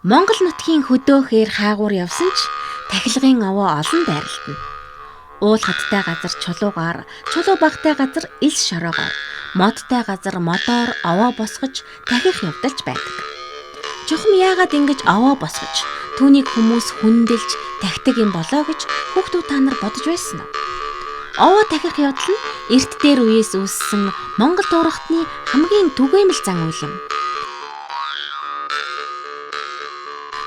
Монгол нутгийн хөдөөхөр хаагуур явсан ч тахилгын овоо олон дайралтна. Уул хаттай газар чулуугаар, чулуу багтай газар ил шороогоор, модтай газар модоор овоо босгож тахих явдалж байдаг. Чухам яагаад ингэж овоо босгож түүнийг хүмүүс хүндэлж тахдаг юм болоо гэж хүүхдүүд та нар бодож байсан уу? Овоо тахих явдал нь эрт дээр үеэс үүссэн Монгол дуурхтны хамгийн түгээмэл зан үйл юм.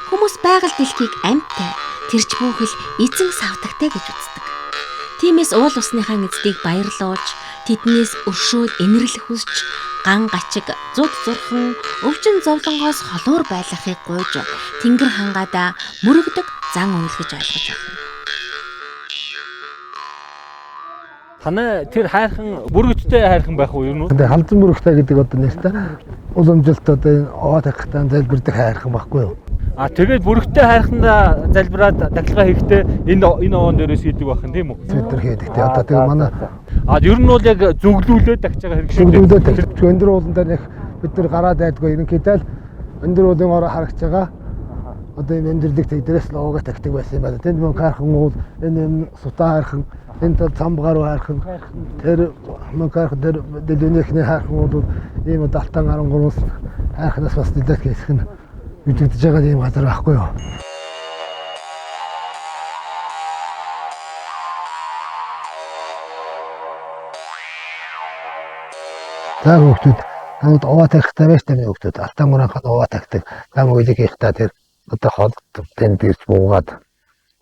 Хүмүүс байгаль дэлхийг амьттай, тэрч бүхэл эзэн савтагтай гэж үздэг. Тиймээс уул усныхаа эздийг баярлуулж, тэднээс өршөөл инэрлэх хүсч, ган гачиг, зуд зурхан, өвчин зовлонгоос холуур байлгахыг гуйж, тэнгэр хангаадаа мөрөгдөг зан үйл гэж ойлгож байна. Танай тэр хайрхан мөрөгчтэй хайрхан байх уу юу? Тэгээ халзан мөрөгтэй гэдэг одоо нэртэй уламжилт одоо энэ овоо тахихтаа залбирдаг хайрхан байхгүй юу? Тэгээд мөрөгтэй хайрхандаа залбираад тахилгаа хийхдээ энэ овоон дээрээс хийдэг байх нь тийм үү? Цэвэр хийдэг тий. Одоо тэгээ манай ер нь бол яг зүглүүлээд тахиж байгаа хэрэг шүү дээ. Зүглүүлээд тахиж өндөр уулан дээр яг бид нар гараад байдгүй ерөнхийдөө л өндөр уулын ороо харагч байгаа. Одоо энэ өндөрлөг тэгдэрээс л овоогоо тахдаг байсан юм байна. Тэнд мөн хайрхан уул, энэ сутаа хайрхан, энэ цамбгаруу хайрхан, тэр мөн хайрхан тэр дэлгүүнийхний хайрхан уул ийм далтан 13-аас хайрханаас бас дэлгэх хэсэг нь үдэгдэж байгаа юм газар байхгүй юу? За хүүхдүүд намайг овоо тахихтай байж тань хүүхдүүд алтан гуранхад овоо тахдаг. Гам үйлийг хийхдээ тэр одоо хол тэнд ирж буугаад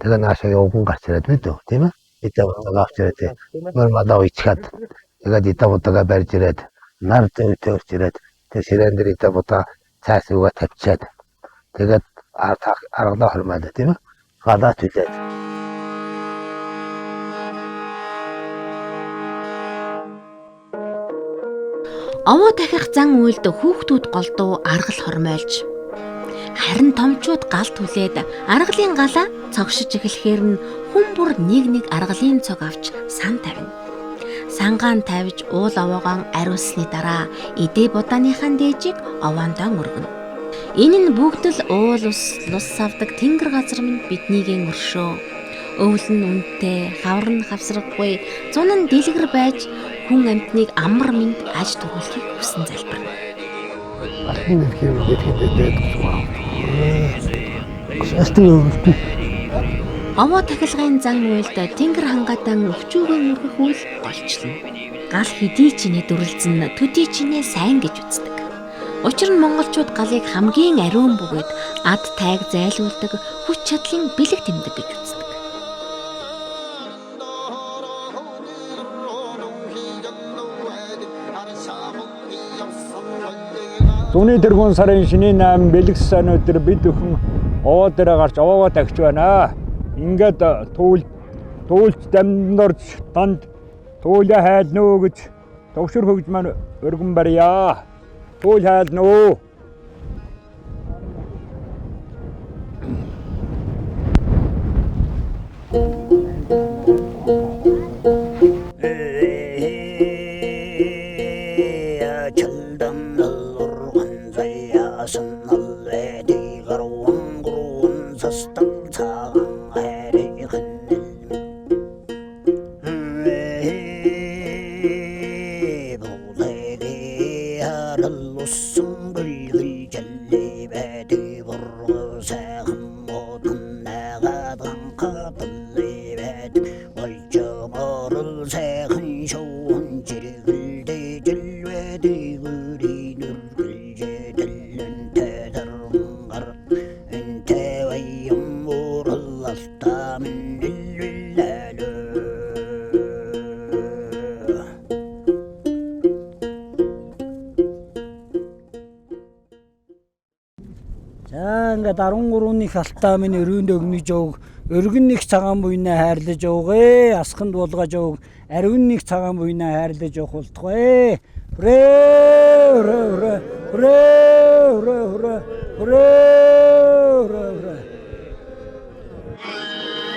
тэгээ наашаа явган гарч ирээд мэдв тийм ээ? Идэ удаа авч ирээд мөр мадаа ичгээд тэгээд идэ удаа барьж ирээд нар төрж ирээд тэр ширээн дээр идэ удаа цаас угаа тавьчаад тэгээд аргалаа хормаад тийм ээ? Гадаа түлээд. Овоо тахих зан үйлд хүүхдүүд голдуу аргал хормойлж, харин томчууд гал түлээд аргалын галаа цогшиж эхлэхээр нь хүн бүр нэг аргалын цог авч сан тавина. Сангаан тавьж уул овоогоо ариулсны дараа идэ будааныхаа дээжийг овоондоо өргөнө. Энэ нь бүгд л уул ус лус савдаг тэнгэр газар минь биднийгэн өршөө. Өвлөн үнэтэй, хаврын хавсраггүй, зунан дэлгэр байж хүн амьтныг амар минь аж тургуулахыг хүсэн залбирна. Овоо тахилгын зан үйлд тэнгэр хангаатан өвчүүгэн өргөх үйл голчлон. Гал хэдий чинээ дүрлзэн төдий чинээ сайн гэж үздэг. Учир нь монголчууд галыг хамгийн ариун бөгөөд ад тайг зайлуулдаг, хүч чадлын бэлэг тэмдэг гэж үздэг. Зуны тэргуун сарын шинийн 8 бэлэг сайн өдөр бид өхөн овоо дээр гарч овоогоо тахиж байна. Ингээд туульч дамд орж танд туулаа хайлна уу гэж төвшөр хөгж маань өргөн барья. Туул хайлна уу. Ингээд 13-ны халтаа минь өрөөнд өгнөж өг, өргөн нэг цагаан буйнаа хайрлаж өгөө, асханд булгаж өг, ариун нэг цагаан буйнаа хайрлаж өгөх болтугай.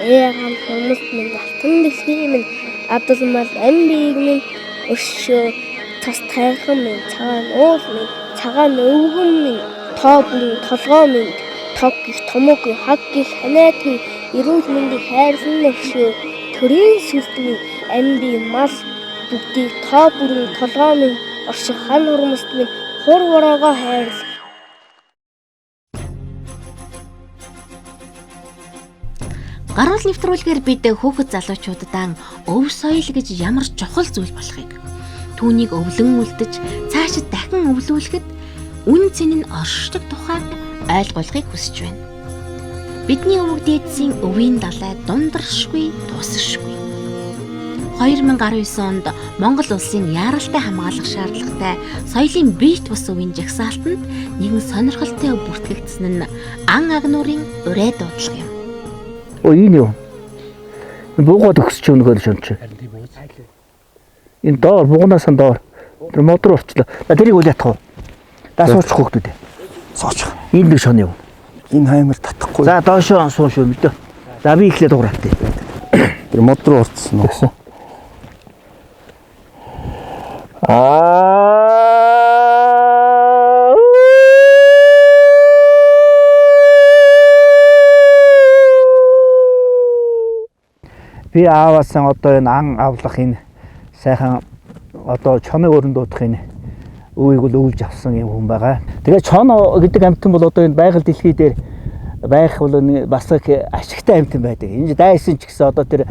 Яагаад хүмүүс минь алтан дэлхийн минь адулмал амбиг минь өшөө тас тайхан минь цагаан уул минь цагаан өвгөн минь тоо бүн толгоо минь тог гих томоогүй хаг гих ханиадгүй эрүүл мэндийг хайрлан нэгшөө төрийн сүлтний амби мал бүгдийг тоо бүрэн толгой минь орших хан хурмаст минь хур вороогоо хайрл. Гаруул нэвтрүүлгээр бид хүүхэд залуучуудаа өв соёл гэж ямар чухал зүйл болохыг, түүнийг өвлөн үлдэж цаашид дахин өвлүүлэхэд үн цэн нь оршдог тухайг ойлгуулахыг хүсэж байна. Бидний өвөг дээдсийн өвийн далай дундаршгүй, тусашгүй. 2019 онд Монгол улсын яаралтай хамгаалах шаардлагатай соёлын биет бус өвийн жагсаалтанд нэгэн сонирхолтой өв бүртгэгдсэн нь ан агнуурын урай дуудлага юм. Энэ юу? Буугаад өгсөж өгнөгөө шөнч. Энэ доор бугунаас доор. Тэр мотор урчлаа. Тэрийг үл ятах уу? Суучих хөөхтүүд. Суучих. Энэ л шон юу? Энэ хаймар татахгүй. За доошоо сууш шүү мэдээ. За би ихлээ дуурайтай. Тэр мотор урцсан уу? Би ааваасан одоо энэ ан авлах энэ сайхан одоо чоныг өрн дуудах энэ өвийг бол өвлж авсан юм хүн байгаа. Тэгээ чоно гэдэг амьтан бол одоо энэ байгаль дэлхий дээр байх бол бас их ашигтай амьтан байдаг. Энэ дайсан ч гэсэн одоо тэр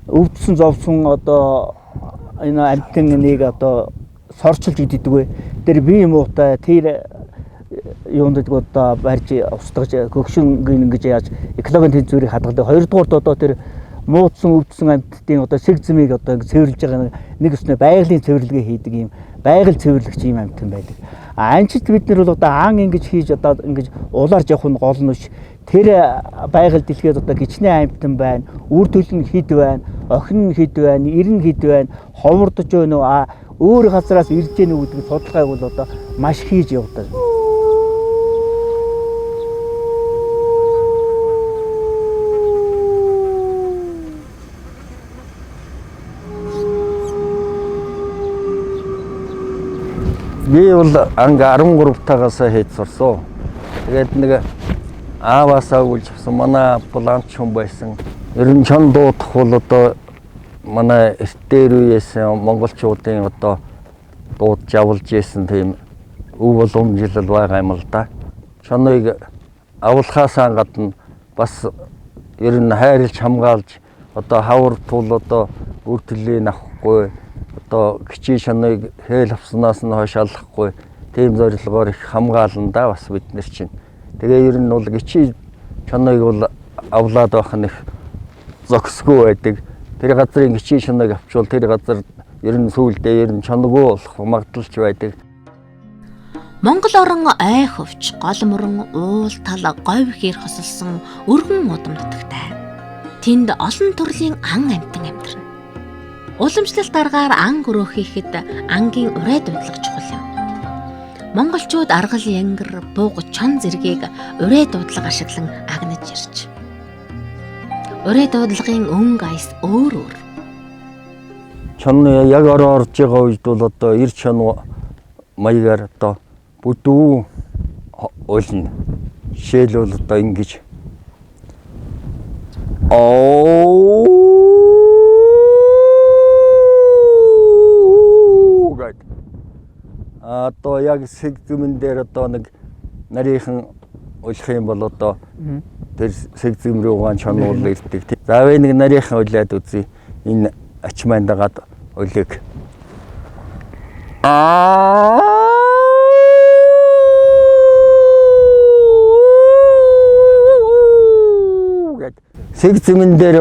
өвдсөн зовсон одоо энэ амьтаныг одоо сорчилж иддэг вэ. Тэр бие муутай тэр юунд гэдэг одоо барьж устгаж гөгшин ингэж яаж экологийн тэнцвэрийг хадгалдаг. Хоёрдугаарт одоо тэр муудсан өвдсөн амьтдын одоо сэг зэмийг одоо ингэ цэвэрлж байгаа нэг өснө байгалийн цэвэрлэгээ хийдэг юм байгаль цэвэрлэгч юм амьтан байдаг. Анчид бид нар бол одоо ан ингэж хийж одоо ингэж улаарж явах нь гол нь биш. Тэр байгаль дэлхийд одоо гичнээн амьтан байна. Үр төлн хэд байна? Охин нь хэд байна? Ир нь хэд байна? Ховордож байна уу? Өөр газараас ирж гэнэ үү гэдэг судалгааг бол одоо маш хийж явдаг. Би бол анга 13 тагаас хийж сурсан. Тэгээд нэг ааваасаа үлж авсан манай планч хүн байсан. Ер нь чон дуудах бол одоо манай эртээр үеэс монголчуудын одоо дуудж явуулж исэн тийм өв боломжлол байгаа юм л да. Чоныг авуулахаас гадна бас ер нь хайрлж хамгаалж одоо хавар тул одоо үр төлөлийн авахгүй одоо кичи шоныг хээл авснаас нь хойш алахгүй тийм зорилгоор их хамгаална да бас бид нар чинь. Тэгээ ер нь бол кичи чоныг бол авлаад байх нь их зогсгүй байдаг. Тэр газрын кичи шоныг авчвал тэр газар ер нь сүүлдээ ер нь чоноггүй болох магадлалч байдаг. Монгол орон ой хөвч, гол мөрөн, уул тал, говь хэр хосолсон өргөн удам нутагтай. Тэнд олон төрлийн ан амьтан амьдарна. Уламжлалт аргаар ан гөрөө хийхэд ангийн урай дуудлага чухал юм. Монголчууд аргал янгар, бууг, чон зэргийг урай дуудлага ашиглан агнаж ирж. Урай дуудлагын өнгө аяс өөр өөр. Чон яг орж байгаа үед бол одоо ир чон маягаар одоо бүдүү олно. Жишээлбэл одоо ингэж одоо яг сэг зэмэн дээр одоо нэг нарийнхан улах юм бол одоо тэр сэг зэм рүү угаан чонуул ирдэг. Заавал нэг нарийнхан улаад үзье. Энэ ачмаан дагаад улиг. Сэг зэмэн дээр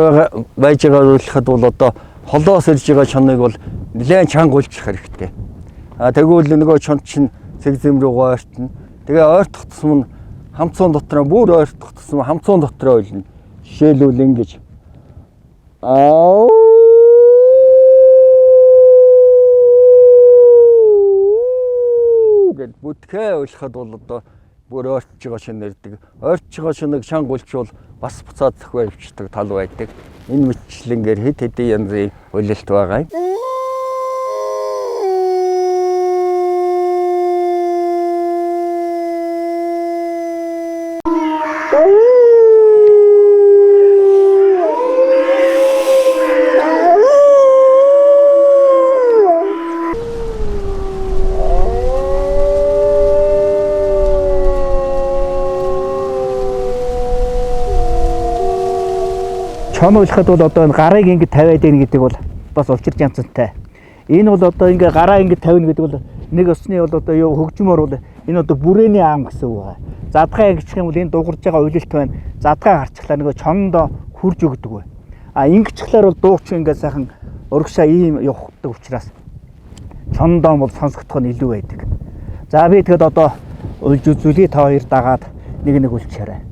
байж байгаа улахад бол одоо холоос ирж байгаа чоныг бол нэлээд чанга уулчих хэрэгтэй. Тэгвэл нөгөө чон чинь сэг зэм рүү ойртно. Тэгээ ойртох тусам нь хамцуун дотроо бүр ойртох тусам хамцуун дотроо ойлно. Жишээлбэл ингэж гэд бүтгэ ойлоход бол одоо бүр ойртож байгаа шин нэрдэг. Ойртож байгаа шинийг чанга уулчвал бас буцаад зөхөө өвчдөг тал байдаг. Энэ мэтчлэнгээр хэд хэдэн янзын уйлалт байгаа юм. чон уулахад бол одоо энэ гарыг ингэ тавиад ийн гэдэг бол бас учир янзтай. Энэ бол одоо ингээ гараа ингэ тавина гэдэг бол нэг өсний бол одоо юу хөгжмөр бол энэ одоо бүрээний аам гэсэн үг байна. Задгаа гिचх юм бол энэ дуурж байгаа уйлалт байна. Задгаа гарчлаа нөгөө чондоо хурж өгдөг бай. А ингэчглээр бол дууч ингээ сайхан урагшаа ийм явахдаг учраас чондоо бол сонсогдох нь илүү байдаг. За би тэгэхэд одоо уйлж үзүүлээ та хоёр дагаад нэг үлчээрэй.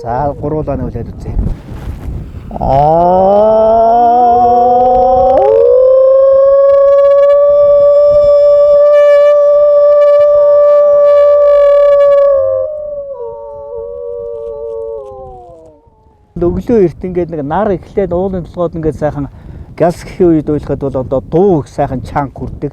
За гурвуулаа үлээд үзье. Өглөө эрт ингээд нэг нар эхлээд уулын толгойд ингээд сайхан галс гэхийн үед уйлахад бол одоо дуу их сайхан чанга хүрдэг.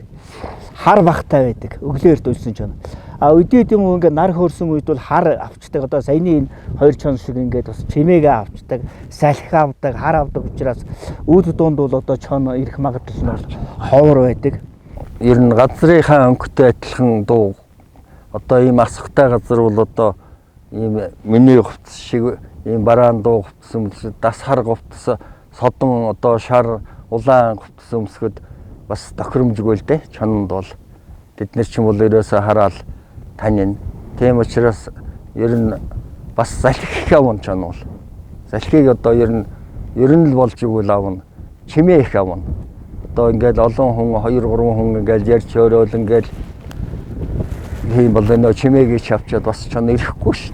Хар багтай байдаг. Өглөө эрт уйлсан ч юм. А үдээд юм ингээд нар хөөрсөн үед бол хар авчдаг. Одоо саяны энэ хоёр чон шиг ингээд бас чимээгээ авчдаг, салхи авдаг, хар авдаг учраас үүд дунд бол одоо чон ирэх магадлал нь бол ховор байдаг. Ер нь газрынхаа өнгөтэй адилхан дуу. Одоо ийм асхтай газар бол одоо ийм миний хувцс шиг ийм бараан дуу хувцс өмсөд, дас хар хувцс, содон одоо шар улаан хувцс өмсгöd бас тохиромжгүй л дээ. Чонд бол бид нар ч юм бол ерөөсө хараал танин. Тийм учраас ер нь бас салхи авна чон бол. Салхийг одоо ер нь л болж игэл авна. Чимээ их авна. Одоо ингээд олон хүн 2 3 хүн ингээд ярьж өрөөл ингээд тийм бол нөө чимээгээ чавчаад бас чон ирэхгүй шүү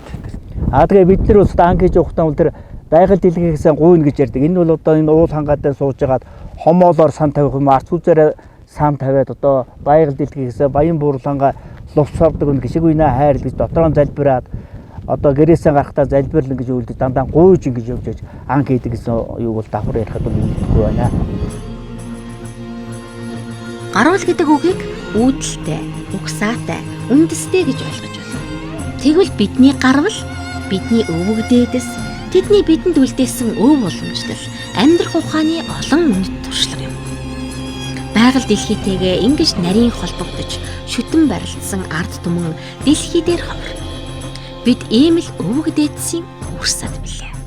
дээ. Тэгээ бид нар бас анх хийж явахдаа бол тэр байгаль дэлгэхээсээ гуйна гэж ярьдаг. Энэ бол одоо энэ уул хангаатай сууж хагаад хомоолоор сан тавих юм, арц үзээрээ сан тавиад одоо байгаль дэлгэхээсээ баян буурлангаа лувсавдаг өн гişиг үйнэ хайрл гэж дотроо залбираад одоо гэрээсээ гарахтаа залбирлан гэж үлдэж дандаа гуйж ингэж явж байж анх хийдэг гэсэн юу бол давхар ярихад бол мэдхгүй байна. Гаруул гэдэг үгийг үүдэлтэй, угсаатай, үндэстэй гэж ойлгож байна. Тэгвэл бидний гарвал бидний өвөг дээдэс тэдний бидэнд үлдээсэн өв боломжтой амьдрах ухааны олон үнэт туршлага юм. Байгаль дэлхийтэйгээ ингэж нарийн холбогдож шүтэн барилдсан ард түмэн дэлхий дээр ховор. Бид ийм л өвөг дээдсийн үр сад билээ.